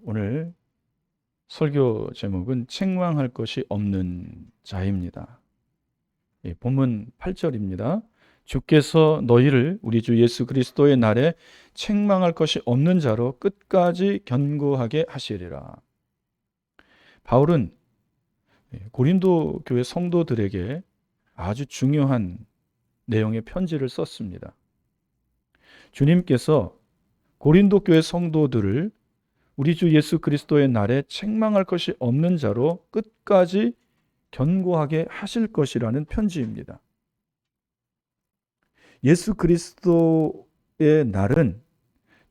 오늘 설교 제목은 책망할 것이 없는 자입니다. 본문 8절입니다. 주께서 너희를 우리 주 예수 그리스도의 날에 책망할 것이 없는 자로 끝까지 견고하게 하시리라. 바울은 고린도 교회 성도들에게 아주 중요한 내용의 편지를 썼습니다. 주님께서 고린도 교회 성도들을 우리 주 예수 그리스도의 날에 책망할 것이 없는 자로 끝까지 견고하게 하실 것이라는 편지입니다. 예수 그리스도의 날은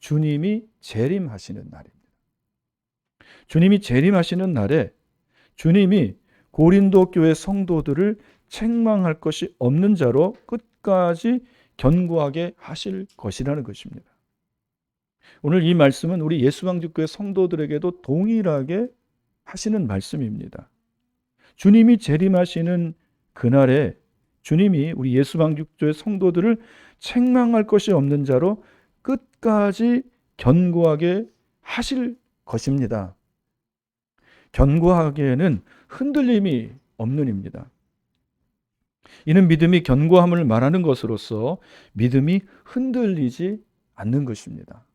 주님이 재림하시는 날입니다. 주님이 재림하시는 날에 주님이 고린도 교회 성도들을 책망할 것이 없는 자로 끝까지 견고하게 하실 것이라는 것입니다. 오늘 이 말씀은 우리 예수방주교회 성도들에게도 동일하게 하시는 말씀입니다. 주님이 재림하시는 그날에 주님이 우리 예수방주교회 성도들을 책망할 것이 없는 자로 끝까지 견고하게 하실 것입니다. 견고하게는 흔들림이 없는 입니다. 이는 믿음이 견고함을 말하는 것으로서 믿음이 흔들리지 않는 것입니다.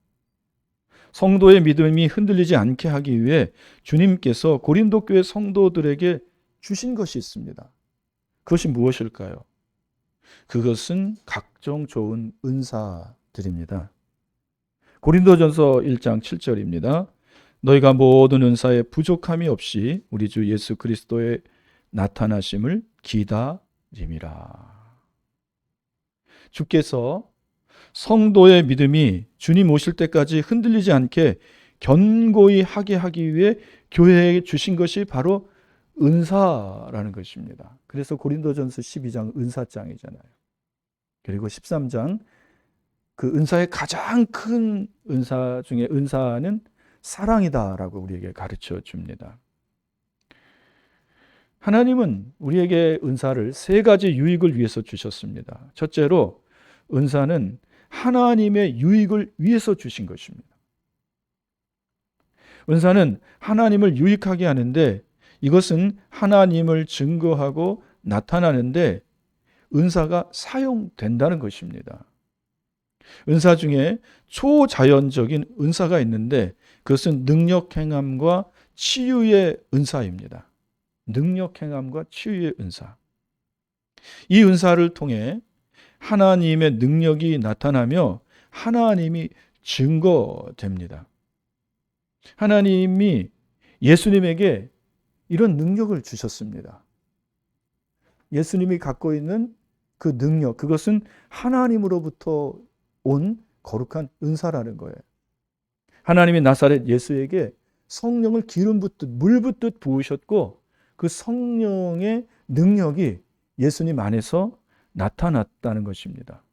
성도의 믿음이 흔들리지 않게 하기 위해 주님께서 고린도 교회 성도들에게 주신 것이 있습니다. 그것이 무엇일까요? 그것은 각종 좋은 은사들입니다. 고린도전서 1장 7절입니다. 너희가 모든 은사에 부족함이 없이 우리 주 예수 그리스도의 나타나심을 기다림이라. 주께서 성도의 믿음이 주님 오실 때까지 흔들리지 않게 견고히 하게 하기 위해 교회에 주신 것이 바로 은사라는 것입니다. 그래서 고린도전서 12장 은사장이잖아요. 그리고 13장 그 은사의 가장 큰 은사 중에 은사는 사랑이다라고 우리에게 가르쳐 줍니다. 하나님은 우리에게 은사를 세 가지 유익을 위해서 주셨습니다. 첫째로 은사는 하나님의 유익을 위해서 주신 것입니다. 은사는 하나님을 유익하게 하는데 이것은 하나님을 증거하고 나타나는데 은사가 사용된다는 것입니다. 은사 중에 초자연적인 은사가 있는데 그것은 능력행함과 치유의 은사입니다. 능력행함과 치유의 은사. 이 은사를 통해 하나님의 능력이 나타나며 하나님이 증거됩니다. 하나님이 예수님에게 이런 능력을 주셨습니다. 예수님이 갖고 있는 그 능력, 그것은 하나님으로부터 온 거룩한 은사라는 거예요. 하나님이 나사렛 예수에게 성령을 기름 붓듯 물 붓듯 부으셨고 그 성령의 능력이 예수님 안에서 나타났다는 것입니다.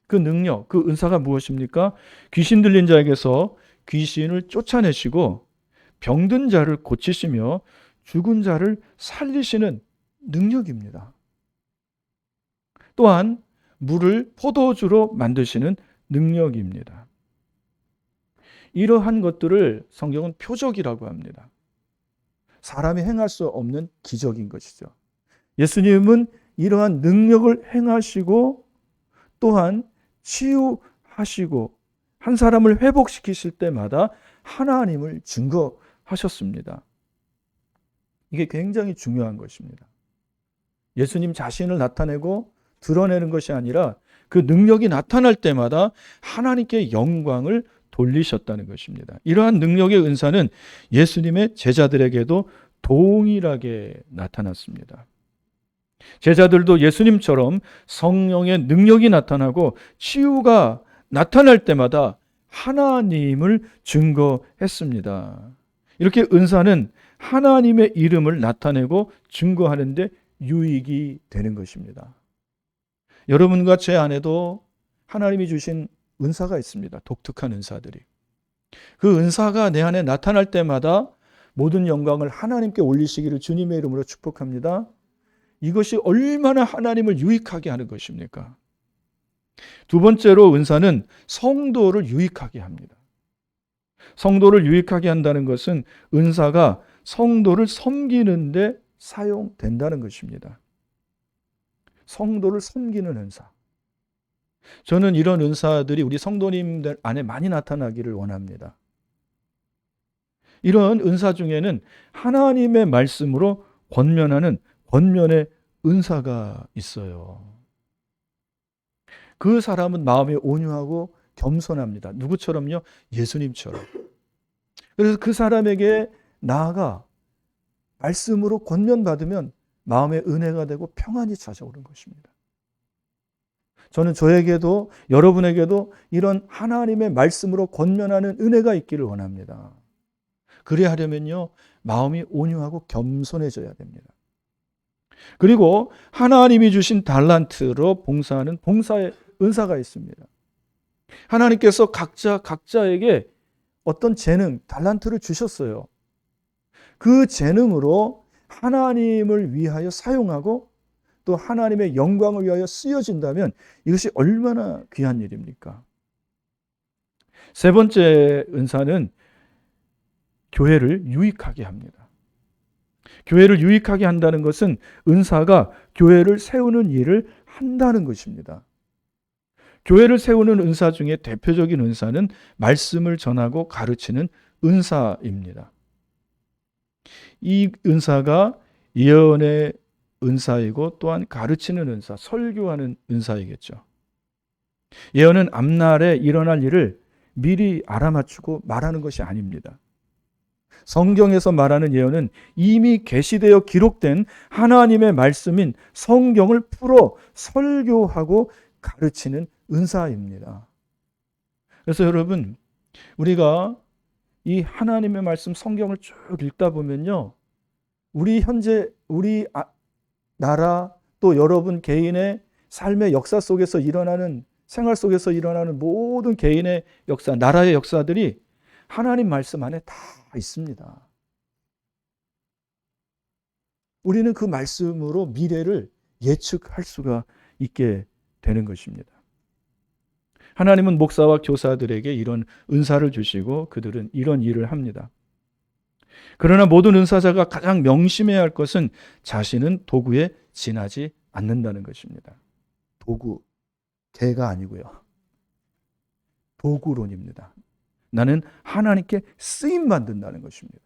그 능력, 그 은사가 무엇입니까? 귀신 들린 자에게서 귀신을 쫓아내시고 병든 자를 고치시며 죽은 자를 살리시는 능력입니다. 또한 물을 포도주로 만드시는 능력입니다. 이러한 것들을 성경은 표적이라고 합니다. 사람이 행할 수 없는 기적인 것이죠. 예수님은 이러한 능력을 행하시고 또한 치유하시고 한 사람을 회복시키실 때마다 하나님을 증거하셨습니다. 이게 굉장히 중요한 것입니다. 예수님 자신을 나타내고 드러내는 것이 아니라 그 능력이 나타날 때마다 하나님께 영광을 돌리셨다는 것입니다. 이러한 능력의 은사는 예수님의 제자들에게도 동일하게 나타났습니다. 제자들도 예수님처럼 성령의 능력이 나타나고 치유가 나타날 때마다 하나님을 증거했습니다. 이렇게 은사는 하나님의 이름을 나타내고 증거하는 데 유익이 되는 것입니다. 여러분과 제 안에도 하나님이 주신 은사가 있습니다. 독특한 은사들이. 그 은사가 내 안에 나타날 때마다 모든 영광을 하나님께 올리시기를 주님의 이름으로 축복합니다. 이것이 얼마나 하나님을 유익하게 하는 것입니까? 두 번째로 은사는 성도를 유익하게 합니다. 성도를 유익하게 한다는 것은 은사가 성도를 섬기는데 사용된다는 것입니다. 성도를 섬기는 은사. 저는 이런 은사들이 우리 성도님들 안에 많이 나타나기를 원합니다. 이런 은사 중에는 하나님의 말씀으로 권면하는 권면의 은사가 있어요. 그 사람은 마음이 온유하고 겸손합니다. 누구처럼요? 예수님처럼. 그래서 그 사람에게 나아가 말씀으로 권면받으면 마음의 은혜가 되고 평안이 찾아오는 것입니다. 저는 저에게도 여러분에게도 이런 하나님의 말씀으로 권면하는 은혜가 있기를 원합니다. 그래야 하려면요, 마음이 온유하고 겸손해져야 됩니다. 그리고 하나님이 주신 달란트로 봉사하는 봉사의 은사가 있습니다. 하나님께서 각자에게 어떤 재능, 달란트를 주셨어요. 그 재능으로 하나님을 위하여 사용하고 또 하나님의 영광을 위하여 쓰여진다면 이것이 얼마나 귀한 일입니까? 세 번째 은사는 교회를 유익하게 합니다. 교회를 유익하게 한다는 것은 은사가 교회를 세우는 일을 한다는 것입니다. 교회를 세우는 은사 중에 대표적인 은사는 말씀을 전하고 가르치는 은사입니다. 이 은사가 예언의 은사이고 또한 가르치는 은사, 설교하는 은사이겠죠. 예언은 앞날에 일어날 일을 미리 알아맞추고 말하는 것이 아닙니다. 성경에서 말하는 예언은 이미 계시되어 기록된 하나님의 말씀인 성경을 풀어 설교하고 가르치는 은사입니다. 그래서 여러분, 우리가 이 하나님의 말씀 성경을 쭉 읽다 보면요, 우리 현재 우리 나라 또 여러분 개인의 삶의 역사 속에서 일어나는 생활 속에서 일어나는 모든 개인의 역사, 나라의 역사들이 하나님 말씀 안에 다 있습니다. 우리는 그 말씀으로 미래를 예측할 수가 있게 되는 것입니다. 하나님은 목사와 교사들에게 이런 은사를 주시고 그들은 이런 일을 합니다. 그러나 모든 은사자가 가장 명심해야 할 것은 자신은 도구에 지나지 않는다는 것입니다. 도구, 개가 아니고요. 도구론입니다. 나는 하나님께 쓰임 받는다는 것입니다.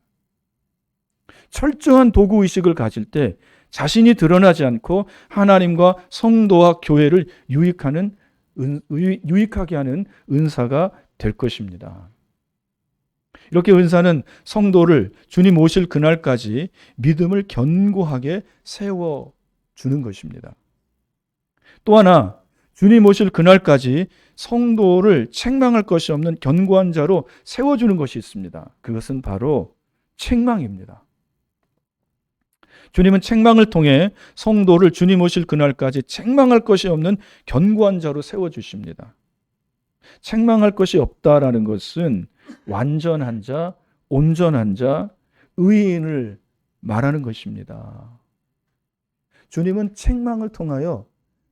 철저한 도구의식을 가질 때 자신이 드러나지 않고 하나님과 성도와 교회를 유익하게 하는 은사가 될 것입니다. 이렇게 은사는 성도를 주님 오실 그날까지 믿음을 견고하게 세워주는 것입니다. 또 하나, 주님 오실 그날까지 성도를 책망할 것이 없는 견고한 자로 세워주는 것이 있습니다. 그것은 바로 책망입니다. 주님은 책망을 통해 성도를 주님 오실 그날까지 책망할 것이 없는 견고한 자로 세워주십니다. 책망할 것이 없다라는 것은 완전한 자, 온전한 자, 의인을 말하는 것입니다. 주님은 책망을 통하여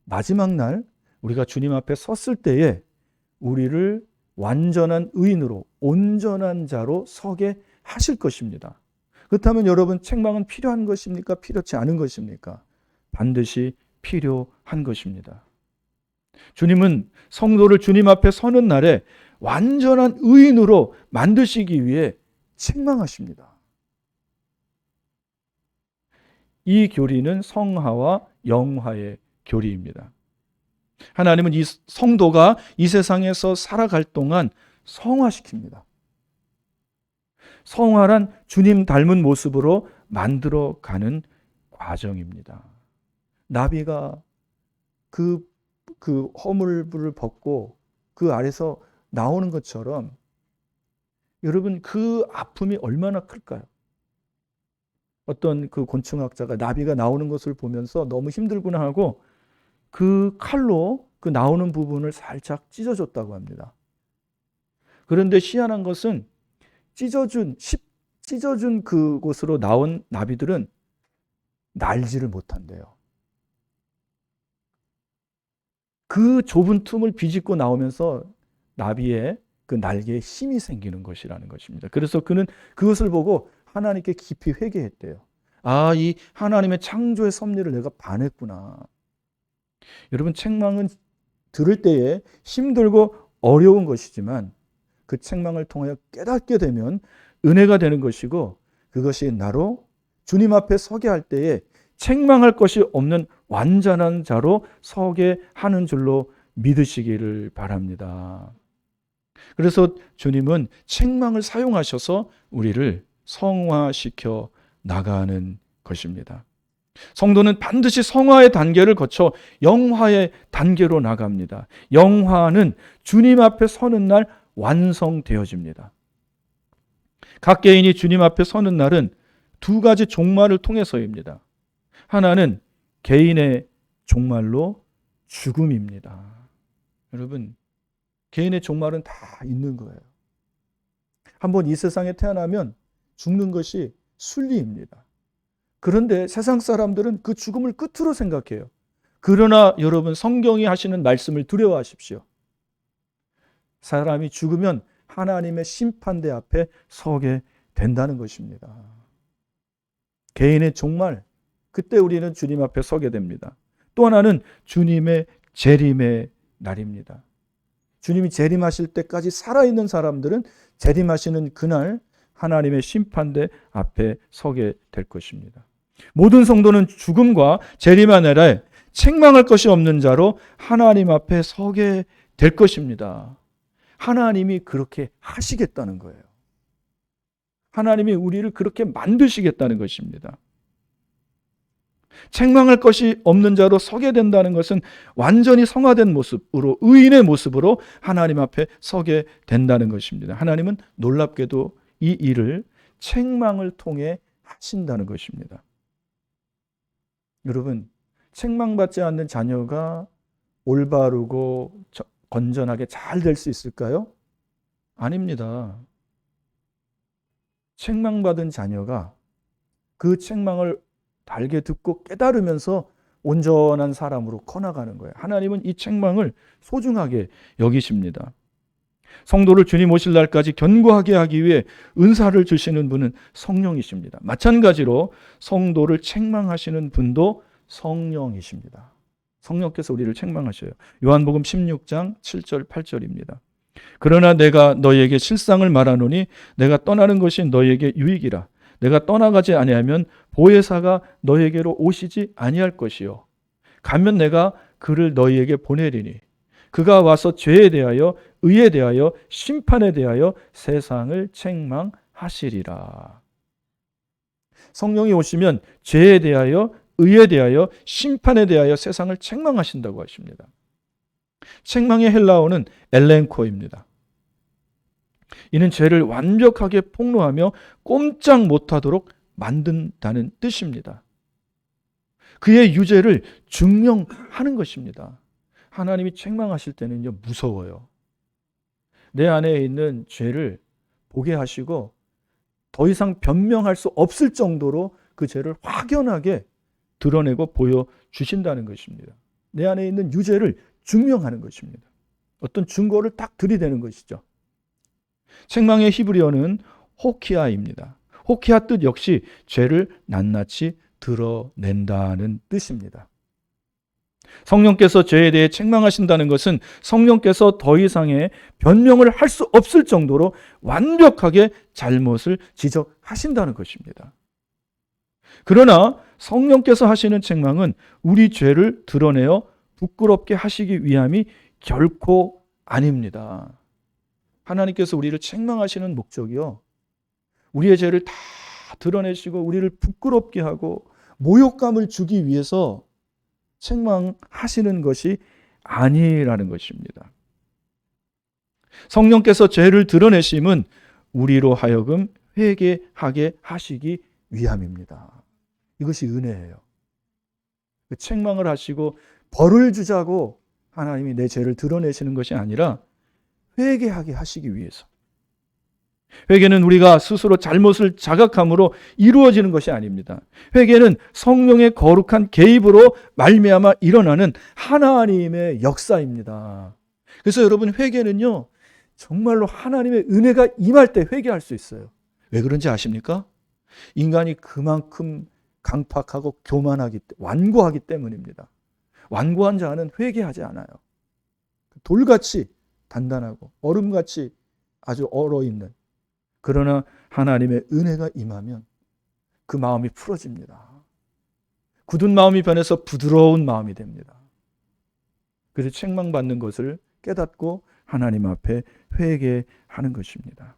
마지막 날 우리가 주님 앞에 섰을 때에 우리를 완전한 의인으로 온전한 자로 서게 하실 것입니다. 그렇다면 여러분, 책망은 필요한 것입니까? 필요치 않은 것입니까? 반드시 필요한 것입니다. 주님은 성도를 주님 앞에 서는 날에 완전한 의인으로 만드시기 위해 책망하십니다. 이 교리는 성화와 영화의 교리입니다. 하나님은 이 성도가 이 세상에서 살아갈 동안 성화시킵니다. 성화란 주님 닮은 모습으로 만들어가는 과정입니다. 나비가 그 허물을 벗고 그 아래서 나오는 것처럼 여러분, 그 아픔이 얼마나 클까요? 어떤 그 곤충학자가 나비가 나오는 것을 보면서 너무 힘들구나 하고 그 칼로 그 나오는 부분을 살짝 찢어줬다고 합니다. 그런데 희한한 것은 찢어준 그곳으로 나온 나비들은 날지를 못한대요. 그 좁은 틈을 비집고 나오면서 나비의 그 날개에 힘이 생기는 것이라는 것입니다. 그래서 그는 그것을 보고 하나님께 깊이 회개했대요. 아, 이 하나님의 창조의 섭리를 내가 반했구나. 여러분, 책망은 들을 때에 힘들고 어려운 것이지만 그 책망을 통하여 깨닫게 되면 은혜가 되는 것이고, 그것이 나로 주님 앞에 서게 할 때에 책망할 것이 없는 완전한 자로 서게 하는 줄로 믿으시기를 바랍니다. 그래서 주님은 책망을 사용하셔서 우리를 성화시켜 나가는 것입니다. 성도는 반드시 성화의 단계를 거쳐 영화의 단계로 나갑니다. 영화는 주님 앞에 서는 날 완성되어집니다. 각 개인이 주님 앞에 서는 날은 두 가지 종말을 통해서입니다. 하나는 개인의 종말로 죽음입니다. 여러분, 개인의 종말은 다 있는 거예요. 한번 이 세상에 태어나면 죽는 것이 순리입니다. 그런데 세상 사람들은 그 죽음을 끝으로 생각해요. 그러나 여러분, 성경이 하시는 말씀을 두려워하십시오. 사람이 죽으면 하나님의 심판대 앞에 서게 된다는 것입니다. 개인의 종말, 그때 우리는 주님 앞에 서게 됩니다. 또 하나는 주님의 재림의 날입니다. 주님이 재림하실 때까지 살아있는 사람들은 재림하시는 그날 하나님의 심판대 앞에 서게 될 것입니다. 모든 성도는 죽음과 재림의 날에 책망할 것이 없는 자로 하나님 앞에 서게 될 것입니다. 하나님이 그렇게 하시겠다는 거예요. 하나님이 우리를 그렇게 만드시겠다는 것입니다. 책망할 것이 없는 자로 서게 된다는 것은 완전히 성화된 모습으로, 의인의 모습으로 하나님 앞에 서게 된다는 것입니다. 하나님은 놀랍게도 이 일을 책망을 통해 하신다는 것입니다. 여러분, 책망받지 않는 자녀가 올바르고 건전하게 잘 될 수 있을까요? 아닙니다. 책망받은 자녀가 그 책망을 달게 듣고 깨달으면서 온전한 사람으로 커나가는 거예요. 하나님은 이 책망을 소중하게 여기십니다. 성도를 주님 오실 날까지 견고하게 하기 위해 은사를 주시는 분은 성령이십니다. 마찬가지로 성도를 책망하시는 분도 성령이십니다. 성령께서 우리를 책망하셔요. 요한복음 16장 7절 8절입니다. 그러나 내가 너희에게 실상을 말하노니 내가 떠나는 것이 너희에게 유익이라. 내가 떠나가지 아니하면 보혜사가 너희에게로 오시지 아니할 것이요. 가면 내가 그를 너희에게 보내리니 그가 와서 죄에 대하여 의에 대하여 심판에 대하여 세상을 책망하시리라. 성령이 오시면 죄에 대하여 의에 대하여 심판에 대하여 세상을 책망하신다고 하십니다. 책망의 헬라어는 엘렌코입니다. 이는 죄를 완벽하게 폭로하며 꼼짝 못하도록 만든다는 뜻입니다. 그의 유죄를 증명하는 것입니다. 하나님이 책망하실 때는요, 무서워요. 내 안에 있는 죄를 보게 하시고 더 이상 변명할 수 없을 정도로 그 죄를 확연하게 드러내고 보여주신다는 것입니다. 내 안에 있는 유죄를 증명하는 것입니다. 어떤 증거를 딱 들이대는 것이죠. 책망의 히브리어는 호키아입니다. 호키아 뜻 역시 죄를 낱낱이 드러낸다는 뜻입니다. 성령께서 죄에 대해 책망하신다는 것은 성령께서 더 이상의 변명을 할 수 없을 정도로 완벽하게 잘못을 지적하신다는 것입니다. 그러나 성령께서 하시는 책망은 우리 죄를 드러내어 부끄럽게 하시기 위함이 결코 아닙니다. 하나님께서 우리를 책망하시는 목적이요, 우리의 죄를 다 드러내시고 우리를 부끄럽게 하고 모욕감을 주기 위해서 책망하시는 것이 아니라는 것입니다. 성령께서 죄를 드러내심은 우리로 하여금 회개하게 하시기 위함입니다. 이것이 은혜예요. 책망을 하시고 벌을 주자고 하나님이 내 죄를 드러내시는 것이 아니라 회개하게 하시기 위해서. 회개는 우리가 스스로 잘못을 자각함으로 이루어지는 것이 아닙니다. 회개는 성령의 거룩한 개입으로 말미암아 일어나는 하나님의 역사입니다. 그래서 여러분, 회개는요, 정말로 하나님의 은혜가 임할 때 회개할 수 있어요. 왜 그런지 아십니까? 인간이 그만큼 강팍하고 완고하기 때문입니다. 완고한 자는 회개하지 않아요. 돌같이 단단하고 얼음같이 아주 얼어있는, 그러나 하나님의 은혜가 임하면 그 마음이 풀어집니다. 굳은 마음이 변해서 부드러운 마음이 됩니다. 그래서 책망받는 것을 깨닫고 하나님 앞에 회개하는 것입니다.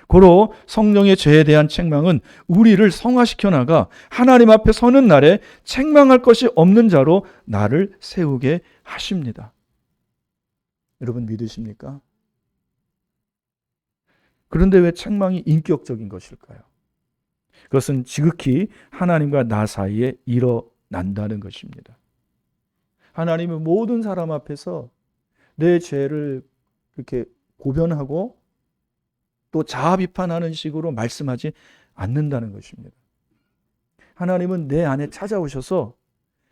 고로 성령의 죄에 대한 책망은 우리를 성화시켜 나가 하나님 앞에 서는 날에 책망할 것이 없는 자로 나를 세우게 하십니다. 여러분 믿으십니까? 그런데 왜 책망이 인격적인 것일까요? 그것은 지극히 하나님과 나 사이에 일어난다는 것입니다. 하나님은 모든 사람 앞에서 내 죄를 그렇게 고변하고 또 자아 비판하는 식으로 말씀하지 않는다는 것입니다. 하나님은 내 안에 찾아오셔서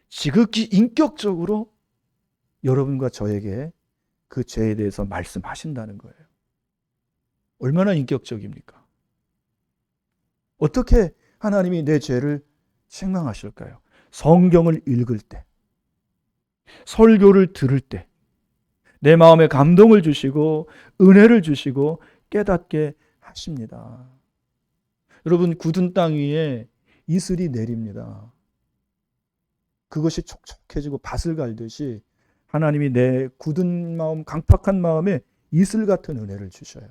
지극히 인격적으로 여러분과 저에게 그 죄에 대해서 말씀하신다는 거예요. 얼마나 인격적입니까? 어떻게 하나님이 내 죄를 책망하실까요? 성경을 읽을 때, 설교를 들을 때, 내 마음에 감동을 주시고 은혜를 주시고 깨닫게 하십니다. 여러분, 굳은 땅 위에 이슬이 내립니다. 그것이 촉촉해지고 밭을 갈듯이 하나님이 내 굳은 마음, 강팍한 마음에 이슬 같은 은혜를 주셔요.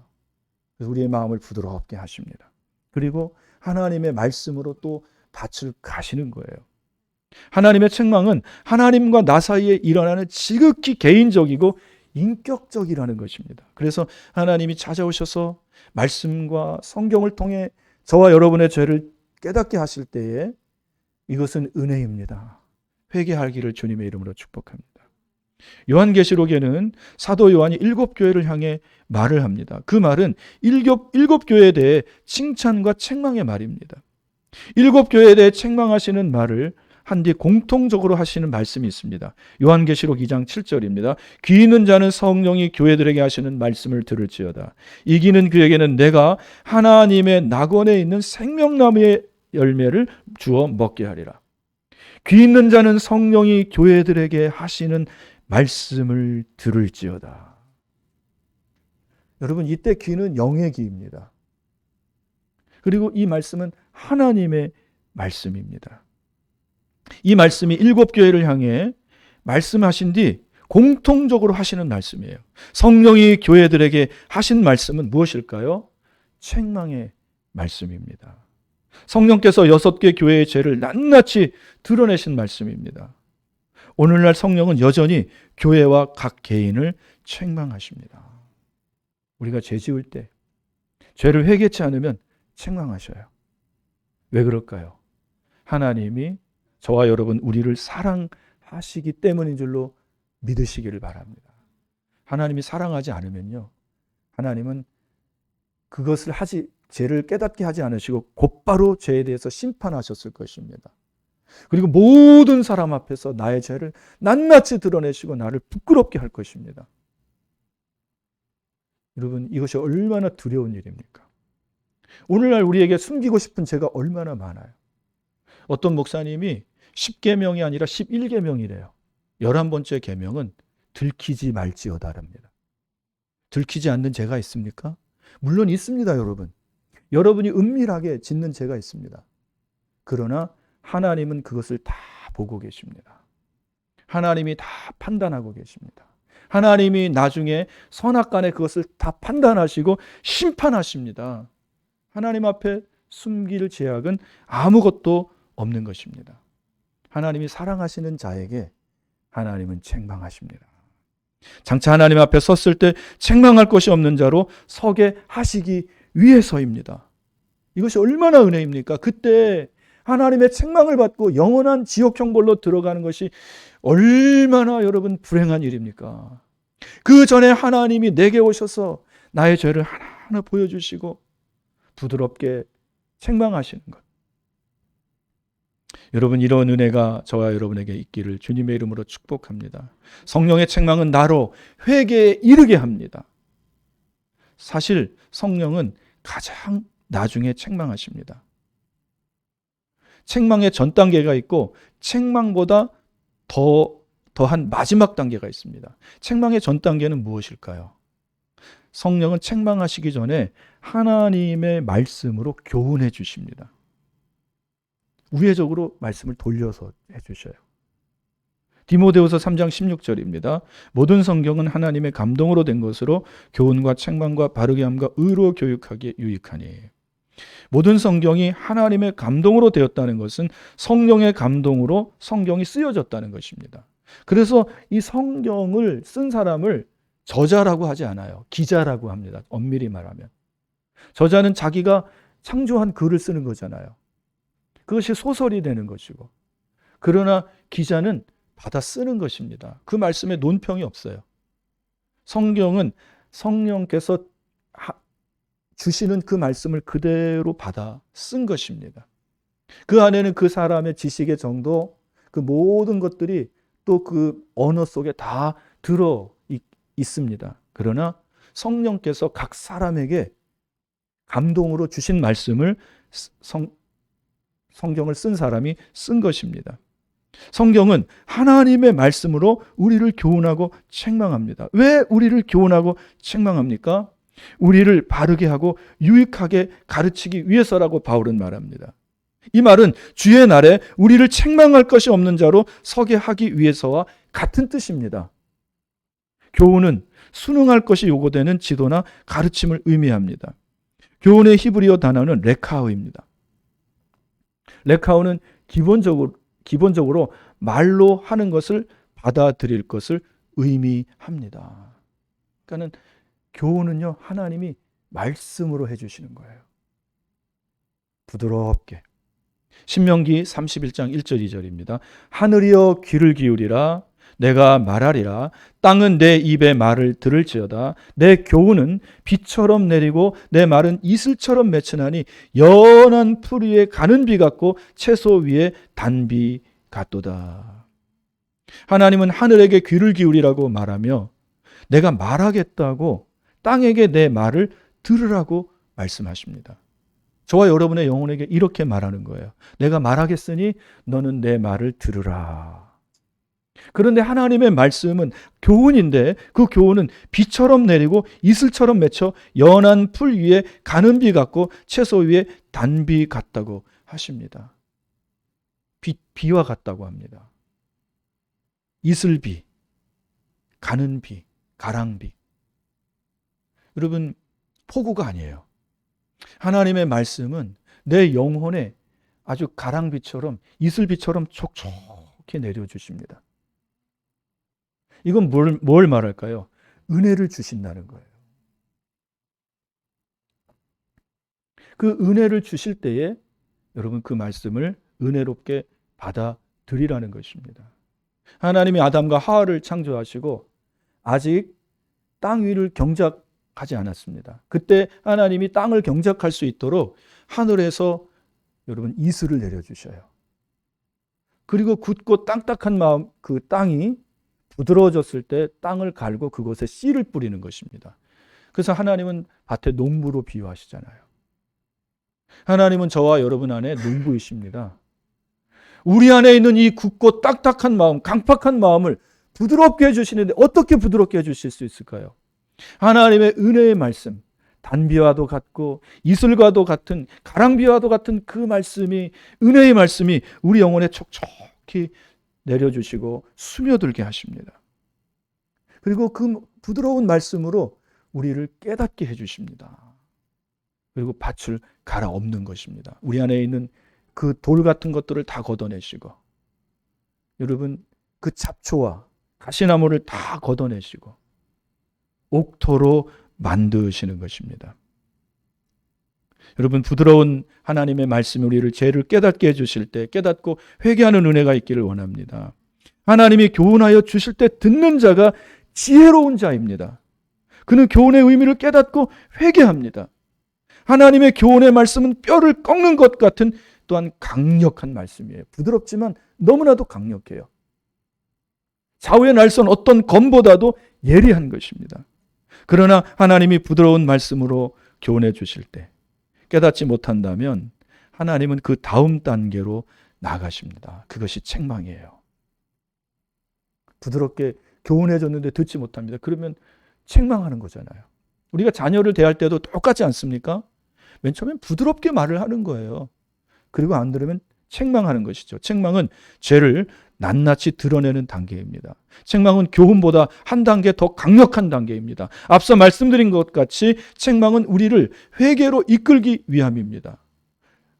그래서 우리의 마음을 부드럽게 하십니다. 그리고 하나님의 말씀으로 또 밭을 가시는 거예요. 하나님의 책망은 하나님과 나 사이에 일어나는 지극히 개인적이고 인격적이라는 것입니다. 그래서 하나님이 찾아오셔서 말씀과 성경을 통해 저와 여러분의 죄를 깨닫게 하실 때에 이것은 은혜입니다. 회개하기를 주님의 이름으로 축복합니다. 요한계시록에는 사도 요한이 7교회를 향해 말을 합니다. 그 말은 7교회에 대해 칭찬과 책망의 말입니다. 7교회에 대해 책망하시는 말을 한 뒤 공통적으로 하시는 말씀이 있습니다. 요한계시록 2장 7절입니다. 귀 있는 자는 성령이 교회들에게 하시는 말씀을 들을지어다. 이기는 그에게는 내가 하나님의 낙원에 있는 생명나무의 열매를 주어 먹게 하리라. 귀 있는 자는 성령이 교회들에게 하시는 말씀을 들을지어다. 여러분, 이때 귀는 영의 귀입니다. 그리고 이 말씀은 하나님의 말씀입니다. 이 말씀이 7교회를 향해 말씀하신 뒤 공통적으로 하시는 말씀이에요. 성령이 교회들에게 하신 말씀은 무엇일까요? 책망의 말씀입니다. 성령께서 6개 교회의 죄를 낱낱이 드러내신 말씀입니다. 오늘날 성령은 여전히 교회와 각 개인을 책망하십니다. 우리가 죄 지을 때 죄를 회개치 않으면 책망하셔요. 왜 그럴까요? 하나님이 저와 여러분 우리를 사랑하시기 때문인 줄로 믿으시기를 바랍니다. 하나님이 사랑하지 않으면요, 하나님은 그것을 죄를 깨닫게 하지 않으시고 곧바로 죄에 대해서 심판하셨을 것입니다. 그리고 모든 사람 앞에서 나의 죄를 낱낱이 드러내시고 나를 부끄럽게 할 것입니다. 여러분, 이것이 얼마나 두려운 일입니까? 오늘날 우리에게 숨기고 싶은 죄가 얼마나 많아요. 어떤 목사님이 10계명이 아니라 11계명이래요. 11번째 계명은 들키지 말지어다랍니다. 들키지 않는 죄가 있습니까? 물론 있습니다, 여러분. 여러분이 은밀하게 짓는 죄가 있습니다. 그러나 하나님은 그것을 다 보고 계십니다. 하나님이 다 판단하고 계십니다. 하나님이 나중에 선악간에 그것을 다 판단하시고 심판하십니다. 하나님 앞에 숨길 죄악은 아무것도 없는 것입니다. 하나님이 사랑하시는 자에게 하나님은 책망하십니다. 장차 하나님 앞에 섰을 때 책망할 것이 없는 자로 서게 하시기 위해서입니다. 이것이 얼마나 은혜입니까? 그때 하나님의 책망을 받고 영원한 지옥 형벌로 들어가는 것이 얼마나 여러분 불행한 일입니까? 그 전에 하나님이 내게 오셔서 나의 죄를 하나하나 보여주시고 부드럽게 책망하시는 것. 여러분, 이런 은혜가 저와 여러분에게 있기를 주님의 이름으로 축복합니다. 성령의 책망은 나로 회개에 이르게 합니다. 사실 성령은 가장 나중에 책망하십니다. 책망의 전 단계가 있고 책망보다 더한 마지막 단계가 있습니다. 책망의 전 단계는 무엇일까요? 성령은 책망하시기 전에 하나님의 말씀으로 교훈해 주십니다. 우회적으로 말씀을 돌려서 해주셔요. 디모데후서 3장 16절입니다. 모든 성경은 하나님의 감동으로 된 것으로 교훈과 책망과 바르게 함과 의로 교육하기에 유익하니. 모든 성경이 하나님의 감동으로 되었다는 것은 성령의 감동으로 성경이 쓰여졌다는 것입니다. 그래서 이 성경을 쓴 사람을 저자라고 하지 않아요. 기자라고 합니다. 엄밀히 말하면. 저자는 자기가 창조한 글을 쓰는 거잖아요. 그것이 소설이 되는 것이고. 그러나 기자는 받아 쓰는 것입니다. 그 말씀에 논평이 없어요. 성경은 성령께서 주시는 그 말씀을 그대로 받아 쓴 것입니다. 그 안에는 그 사람의 지식의 정도, 그 모든 것들이 또 그 언어 속에 다 들어 있습니다. 그러나 성령께서 각 사람에게 감동으로 주신 말씀을 성경을 쓴 사람이 쓴 것입니다. 성경은 하나님의 말씀으로 우리를 교훈하고 책망합니다. 왜 우리를 교훈하고 책망합니까? 우리를 바르게 하고 유익하게 가르치기 위해서라고 바울은 말합니다. 이 말은 주의 날에 우리를 책망할 것이 없는 자로 서게 하기 위해서와 같은 뜻입니다. 교훈은 순응할 것이 요구되는 지도나 가르침을 의미합니다. 교훈의 히브리어 단어는 레카우입니다. 레카우는 기본적으로 말로 하는 것을 받아들일 것을 의미합니다. 그러니까 교훈은요, 하나님이 말씀으로 해주시는 거예요. 부드럽게. 신명기 31장 1절 2절입니다. 하늘이여 귀를 기울이라 내가 말하리라. 땅은 내 입의 말을 들을지어다. 내 교훈은 비처럼 내리고 내 말은 이슬처럼 맺히나니 연한 풀 위에 가는 비 같고 채소 위에 단비 같도다. 하나님은 하늘에게 귀를 기울이라고 말하며 내가 말하겠다고 땅에게 내 말을 들으라고 말씀하십니다. 저와 여러분의 영혼에게 이렇게 말하는 거예요. 내가 말하겠으니 너는 내 말을 들으라. 그런데 하나님의 말씀은 교훈인데 그 교훈은 비처럼 내리고 이슬처럼 맺혀 연한 풀 위에 가는 비 같고 채소 위에 단비 같다고 하십니다. 비와 같다고 합니다. 이슬비, 가는 비, 가랑비. 여러분, 폭우가 아니에요. 하나님의 말씀은 내 영혼에 아주 가랑비처럼 이슬비처럼 촉촉히 내려주십니다. 이건 뭘 말할까요? 은혜를 주신다는 거예요. 그 은혜를 주실 때에 여러분 그 말씀을 은혜롭게 받아들이라는 것입니다. 하나님이 아담과 하와를 창조하시고 아직 땅 위를 경작하지 않았습니다. 그때 하나님이 땅을 경작할 수 있도록 하늘에서 여러분 이슬을 내려주셔요. 그리고 굳고 땅딱한 마음 그 땅이 부드러워졌을 때 땅을 갈고 그곳에 씨를 뿌리는 것입니다. 그래서 하나님은 밭에 농부로 비유하시잖아요. 하나님은 저와 여러분 안에 농부이십니다. 우리 안에 있는 이 굳고 딱딱한 마음, 강팍한 마음을 부드럽게 해주시는데 어떻게 부드럽게 해주실 수 있을까요? 하나님의 은혜의 말씀, 단비와도 같고 이슬과도 같은 가랑비와도 같은 그 말씀이, 은혜의 말씀이 우리 영혼에 촉촉히 내려주시고 스며들게 하십니다. 그리고 그 부드러운 말씀으로 우리를 깨닫게 해주십니다. 그리고 밭을 갈아엎는 것입니다. 우리 안에 있는 그 돌 같은 것들을 다 걷어내시고, 여러분 그 잡초와 가시나무를 다 걷어내시고 옥토로 만드시는 것입니다. 여러분, 부드러운 하나님의 말씀이 우리를 죄를 깨닫게 해주실 때 깨닫고 회개하는 은혜가 있기를 원합니다. 하나님이 교훈하여 주실 때 듣는 자가 지혜로운 자입니다. 그는 교훈의 의미를 깨닫고 회개합니다. 하나님의 교훈의 말씀은 뼈를 꺾는 것 같은 또한 강력한 말씀이에요. 부드럽지만 너무나도 강력해요. 좌우에 날선 어떤 검보다도 예리한 것입니다. 그러나 하나님이 부드러운 말씀으로 교훈해 주실 때 깨닫지 못한다면 하나님은 그 다음 단계로 나가십니다. 그것이 책망이에요. 부드럽게 교훈해 줬는데 듣지 못합니다. 그러면 책망하는 거잖아요. 우리가 자녀를 대할 때도 똑같지 않습니까? 맨 처음엔 부드럽게 말을 하는 거예요. 그리고 안 들으면 책망하는 것이죠. 책망은 죄를 낱낱이 드러내는 단계입니다. 책망은 교훈보다 한 단계 더 강력한 단계입니다. 앞서 말씀드린 것 같이 책망은 우리를 회개로 이끌기 위함입니다.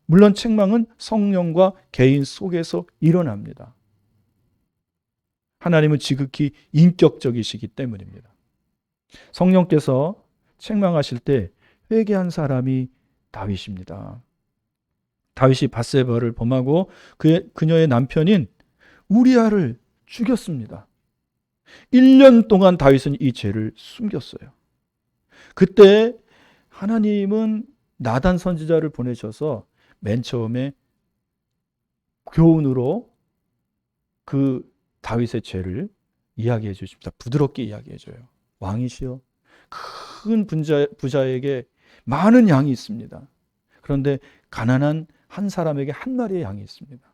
물론 책망은 성령과 개인 속에서 일어납니다. 하나님은 지극히 인격적이시기 때문입니다. 성령께서 책망하실 때 회개한 사람이 다윗입니다. 다윗이 밧세바를 범하고 그녀의 남편인 우리아를 죽였습니다. 1년 동안 다윗은 이 죄를 숨겼어요. 그때 하나님은 나단 선지자를 보내셔서 맨 처음에 교훈으로 그 다윗의 죄를 이야기해 주십니다. 부드럽게 이야기해 줘요. 왕이시여, 큰 부자에게 많은 양이 있습니다. 그런데 가난한 한 사람에게 한 마리의 양이 있습니다.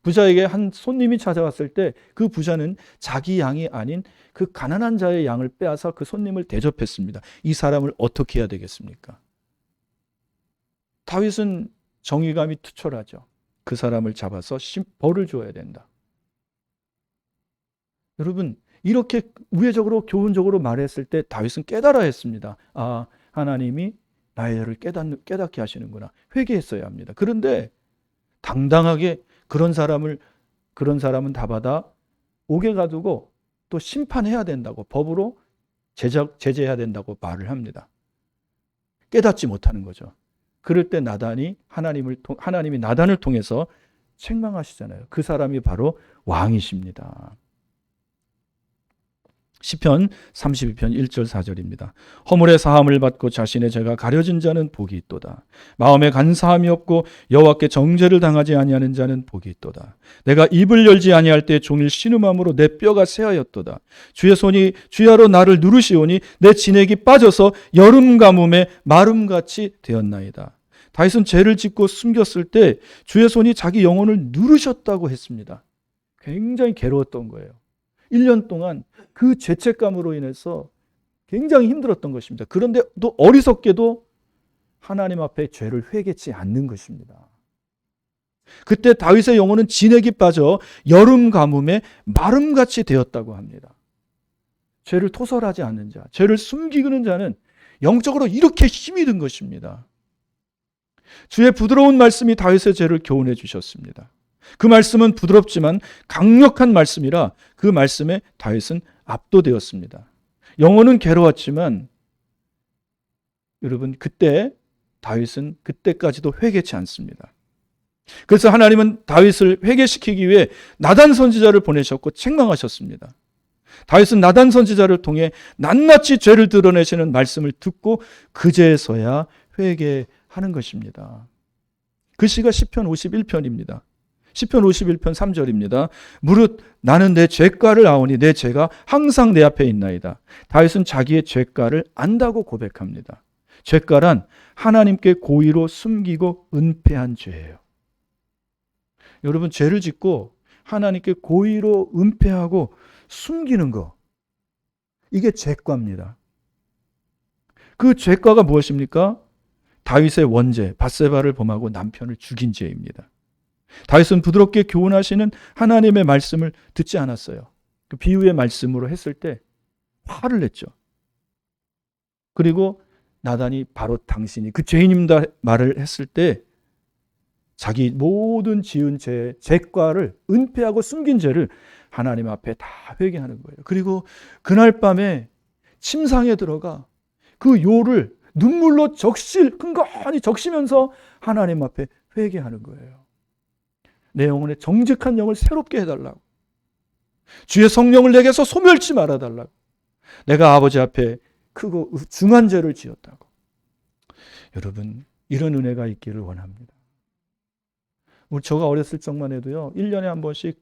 부자에게 한 손님이 찾아왔을 때 그 부자는 자기 양이 아닌 그 가난한 자의 양을 빼앗아 그 손님을 대접했습니다. 이 사람을 어떻게 해야 되겠습니까? 다윗은 정의감이 투철하죠. 그 사람을 잡아서 벌을 줘야 된다. 여러분, 이렇게 우회적으로 교훈적으로 말했을 때 다윗은 깨달아 했습니다. 아, 하나님이 나의 죄를 깨닫게 하시는구나. 회개했어야 합니다. 그런데 당당하게 그런 사람은 다 받아 옥에 가두고 또 심판해야 된다고, 법으로 제재해야 된다고 말을 합니다. 깨닫지 못하는 거죠. 그럴 때 하나님이 나단을 통해서 책망하시잖아요. 그 사람이 바로 왕이십니다. 시편 32편 1절 4절입니다. 허물의 사함을 받고 자신의 죄가 가려진 자는 복이 있도다. 마음에 간사함이 없고 여호와께 정죄를 당하지 아니하는 자는 복이 있도다. 내가 입을 열지 아니할 때 종일 신음함으로 내 뼈가 새하였도다. 주의 손이 주야로 나를 누르시오니 내 진액이 빠져서 여름 가뭄에 마름같이 되었나이다. 다윗은 죄를 짓고 숨겼을 때 주의 손이 자기 영혼을 누르셨다고 했습니다. 굉장히 괴로웠던 거예요. 1년 동안 그 죄책감으로 인해서 굉장히 힘들었던 것입니다. 그런데 또 어리석게도 하나님 앞에 죄를 회개치 않는 것입니다. 그때 다윗의 영혼은 진액이 빠져 여름 가뭄에 마름같이 되었다고 합니다. 죄를 토설하지 않는 자, 죄를 숨기는 자는 영적으로 이렇게 힘이 든 것입니다. 주의 부드러운 말씀이 다윗의 죄를 교훈해 주셨습니다. 그 말씀은 부드럽지만 강력한 말씀이라 그 말씀에 다윗은 압도되었습니다. 영혼은 괴로웠지만 여러분, 그때 다윗은 그때까지도 회개치 않습니다. 그래서 하나님은 다윗을 회개시키기 위해 나단 선지자를 보내셨고 책망하셨습니다. 다윗은 나단 선지자를 통해 낱낱이 죄를 드러내시는 말씀을 듣고 그제서야 회개하는 것입니다. 그 시가 시편 51편입니다. 시편 51편 3절입니다. 무릇 나는 내 죄가를 아오니 내 죄가 항상 내 앞에 있나이다. 다윗은 자기의 죄가를 안다고 고백합니다. 죄가란 하나님께 고의로 숨기고 은폐한 죄예요. 여러분, 죄를 짓고 하나님께 고의로 은폐하고 숨기는 거, 이게 죄가입니다. 그 죄가가 무엇입니까? 다윗의 원죄, 밧세바를 범하고 남편을 죽인 죄입니다. 다윗은 부드럽게 교훈하시는 하나님의 말씀을 듣지 않았어요. 그 비유의 말씀으로 했을 때 화를 냈죠. 그리고 나단이 바로 당신이 그 죄인입니다 말을 했을 때 자기 모든 지은 죄과를 은폐하고 숨긴 죄를 하나님 앞에 다 회개하는 거예요. 그리고 그날 밤에 침상에 들어가 그 요를 눈물로 근거하니 적시면서 하나님 앞에 회개하는 거예요. 내 영혼의 정직한 영을 새롭게 해달라고. 주의 성령을 내게서 소멸치 말아달라고. 내가 아버지 앞에 크고 중한 죄를 지었다고. 여러분, 이런 은혜가 있기를 원합니다. 제가 어렸을 적만 해도요, 1년에 한 번씩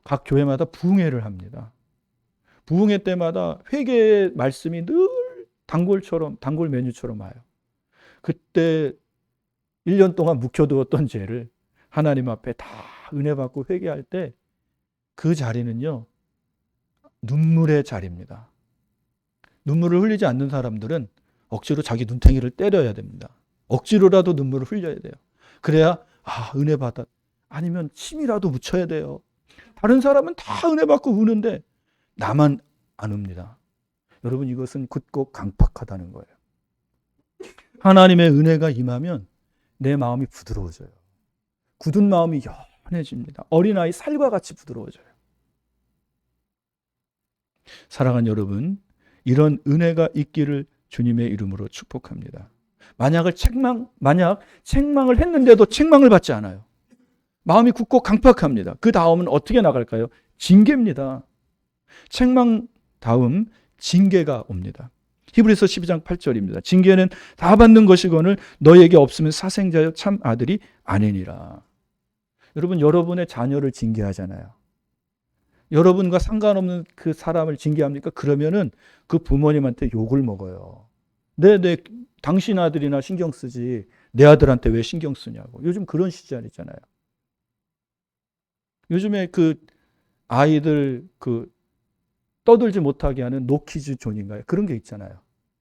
각 교회마다 부흥회를 합니다. 부흥회 때마다 회개의 말씀이 늘 단골 메뉴처럼 와요. 그때 1년 동안 묵혀두었던 죄를 하나님 앞에 다 은혜 받고 회개할 때 그 자리는요, 눈물의 자리입니다. 눈물을 흘리지 않는 사람들은 억지로 자기 눈탱이를 때려야 됩니다. 억지로라도 눈물을 흘려야 돼요. 그래야 은혜 받아. 아니면 침이라도 묻혀야 돼요. 다른 사람은 다 은혜 받고 우는데 나만 안 웁니다. 여러분, 이것은 굳고 강팍하다는 거예요. 하나님의 은혜가 임하면 내 마음이 부드러워져요. 굳은 마음이 연해집니다. 어린아이 살과 같이 부드러워져요. 사랑하는 여러분, 이런 은혜가 있기를 주님의 이름으로 축복합니다. 만약 책망을 했는데도 책망을 받지 않아요. 마음이 굳고 강팍합니다. 그 다음은 어떻게 나갈까요? 징계입니다. 책망 다음 징계가 옵니다. 히브리서 12장 8절입니다. 징계는 다 받는 것이거늘 너에게 없으면 사생자여 참 아들이 아니니라. 여러분, 여러분의 자녀를 징계하잖아요. 여러분과 상관없는 그 사람을 징계합니까? 그러면은 그 부모님한테 욕을 먹어요. 당신 아들이나 신경 쓰지 내 아들한테 왜 신경 쓰냐고. 요즘 그런 시절이잖아요. 요즘에 그 아이들 떠들지 못하게 하는 노키즈 존인가요? 그런 게 있잖아요.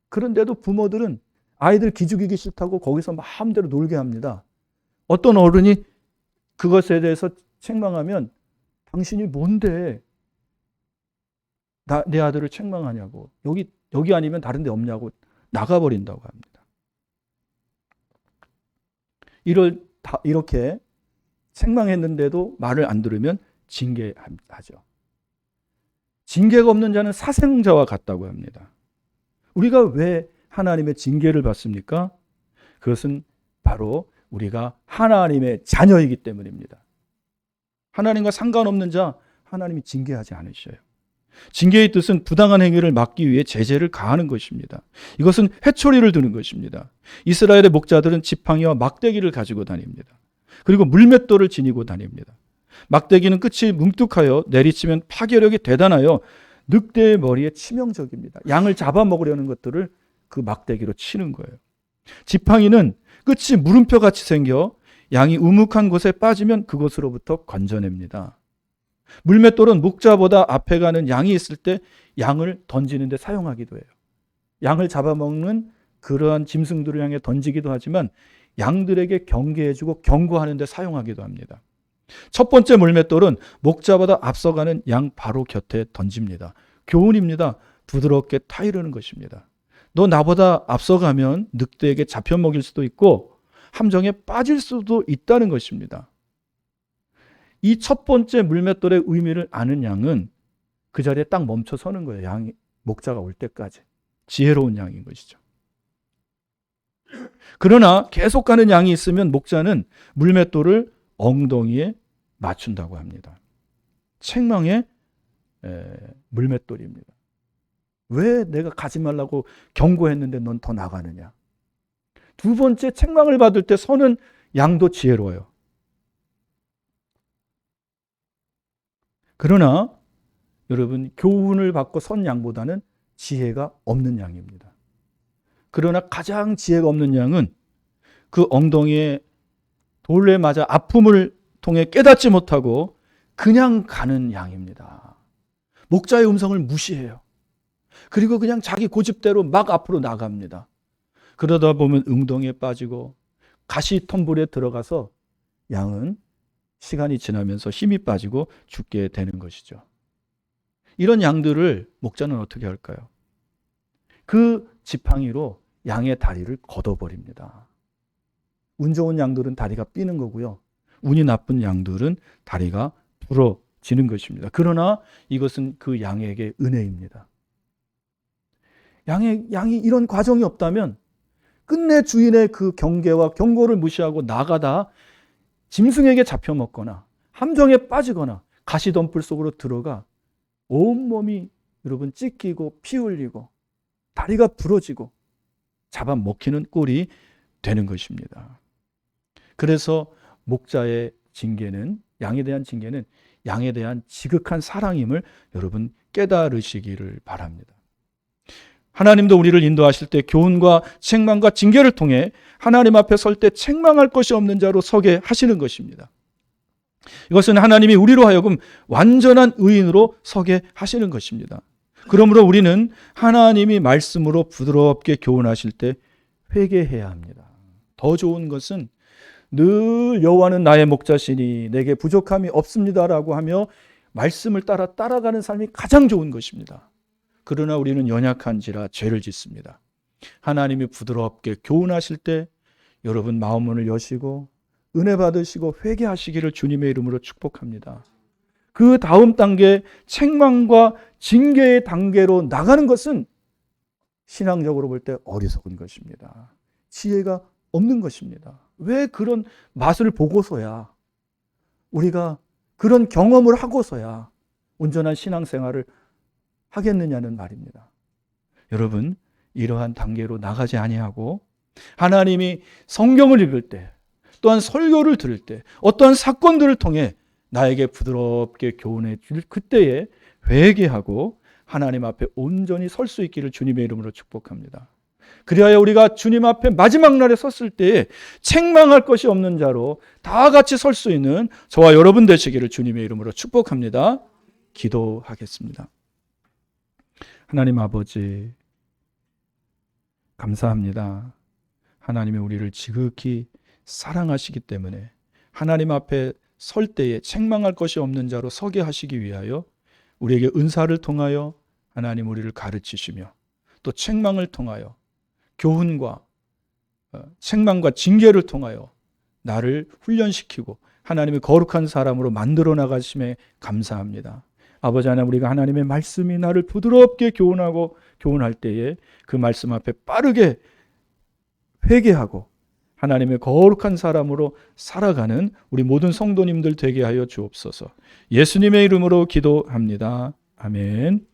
그런데도 부모들은 아이들 기죽이기 싫다고 거기서 마음대로 놀게 합니다. 어떤 어른이 그것에 대해서 책망하면 당신이 뭔데 내 아들을 책망하냐고. 여기 아니면 다른 데 없냐고 나가버린다고 합니다. 이렇게 책망했는데도 말을 안 들으면 징계하죠. 징계가 없는 자는 사생자와 같다고 합니다. 우리가 왜 하나님의 징계를 받습니까? 그것은 바로 우리가 하나님의 자녀이기 때문입니다. 하나님과 상관없는 자 하나님이 징계하지 않으셔요. 징계의 뜻은 부당한 행위를 막기 위해 제재를 가하는 것입니다. 이것은 회초리를 드는 것입니다. 이스라엘의 목자들은 지팡이와 막대기를 가지고 다닙니다. 그리고 물맷돌을 지니고 다닙니다. 막대기는 끝이 뭉툭하여 내리치면 파괴력이 대단하여 늑대의 머리에 치명적입니다. 양을 잡아먹으려는 것들을 그 막대기로 치는 거예요. 지팡이는 끝이 물음표같이 생겨 양이 우묵한 곳에 빠지면 그곳으로부터 건져냅니다. 물맷돌은 목자보다 앞에 가는 양이 있을 때 양을 던지는 데 사용하기도 해요. 양을 잡아먹는 그러한 짐승들을 향해 던지기도 하지만 양들에게 경계해주고 경고하는 데 사용하기도 합니다. 첫 번째 물맷돌은 목자보다 앞서가는 양 바로 곁에 던집니다. 교훈입니다. 부드럽게 타이르는 것입니다. 너 나보다 앞서가면 늑대에게 잡혀먹일 수도 있고 함정에 빠질 수도 있다는 것입니다. 이 첫 번째 물맷돌의 의미를 아는 양은 그 자리에 딱 멈춰 서는 거예요. 목자가 올 때까지. 지혜로운 양인 것이죠. 그러나 계속 가는 양이 있으면 목자는 물맷돌을 엉덩이에 맞춘다고 합니다. 책망의 물맷돌입니다. 왜 내가 가지 말라고 경고했는데 넌 더 나가느냐. 두 번째, 책망을 받을 때 서는 양도 지혜로워요. 그러나 여러분, 교훈을 받고 선 양보다는 지혜가 없는 양입니다. 그러나 가장 지혜가 없는 양은 그 엉덩이에 돌에 맞아 아픔을 통해 깨닫지 못하고 그냥 가는 양입니다. 목자의 음성을 무시해요. 그리고 그냥 자기 고집대로 막 앞으로 나갑니다. 그러다 보면 웅덩이에 빠지고 가시덤불에 들어가서 양은 시간이 지나면서 힘이 빠지고 죽게 되는 것이죠. 이런 양들을 목자는 어떻게 할까요? 그 지팡이로 양의 다리를 걷어버립니다. 운 좋은 양들은 다리가 삐는 거고요. 운이 나쁜 양들은 다리가 부러지는 것입니다. 그러나 이것은 그 양에게 은혜입니다. 양이 이런 과정이 없다면 끝내 주인의 그 경계와 경고를 무시하고 나가다 짐승에게 잡혀먹거나 함정에 빠지거나 가시덤불 속으로 들어가 온몸이 여러분 찢기고 피 흘리고 다리가 부러지고 잡아먹히는 꼴이 되는 것입니다. 그래서 목자의 징계는, 양에 대한 징계는 양에 대한 지극한 사랑임을 여러분 깨달으시기를 바랍니다. 하나님도 우리를 인도하실 때 교훈과 책망과 징계를 통해 하나님 앞에 설 때 책망할 것이 없는 자로 서게 하시는 것입니다. 이것은 하나님이 우리로 하여금 완전한 의인으로 서게 하시는 것입니다. 그러므로 우리는 하나님이 말씀으로 부드럽게 교훈하실 때 회개해야 합니다. 더 좋은 것은 늘 여호와는 나의 목자시니 내게 부족함이 없습니다라고 하며 말씀을 따라가는 삶이 가장 좋은 것입니다. 그러나 우리는 연약한지라 죄를 짓습니다. 하나님이 부드럽게 교훈하실 때 여러분 마음문을 여시고 은혜 받으시고 회개하시기를 주님의 이름으로 축복합니다. 그 다음 단계 책망과 징계의 단계로 나가는 것은 신앙적으로 볼 때 어리석은 것입니다. 지혜가 없는 것입니다. 왜 그런 맛을 보고서야, 우리가 그런 경험을 하고서야 온전한 신앙생활을 하겠느냐는 말입니다. 여러분, 이러한 단계로 나가지 아니하고 하나님이 성경을 읽을 때, 또한 설교를 들을 때, 어떠한 사건들을 통해 나에게 부드럽게 교훈해 줄 그때에 회개하고 하나님 앞에 온전히 설 수 있기를 주님의 이름으로 축복합니다. 그리하여 우리가 주님 앞에 마지막 날에 섰을 때에 책망할 것이 없는 자로 다 같이 설 수 있는 저와 여러분 되시기를 주님의 이름으로 축복합니다. 기도하겠습니다. 하나님 아버지, 감사합니다. 하나님이 우리를 지극히 사랑하시기 때문에 하나님 앞에 설 때에 책망할 것이 없는 자로 서게 하시기 위하여 우리에게 은사를 통하여 하나님 우리를 가르치시며 또 책망을 통하여 교훈과 책망과 징계를 통하여 나를 훈련시키고 하나님의 거룩한 사람으로 만들어 나가심에 감사합니다. 아버지 하나님, 우리가 하나님의 말씀이 나를 부드럽게 교훈하고 교훈할 때에 그 말씀 앞에 빠르게 회개하고 하나님의 거룩한 사람으로 살아가는 우리 모든 성도님들 되게 하여 주옵소서. 예수님의 이름으로 기도합니다. 아멘.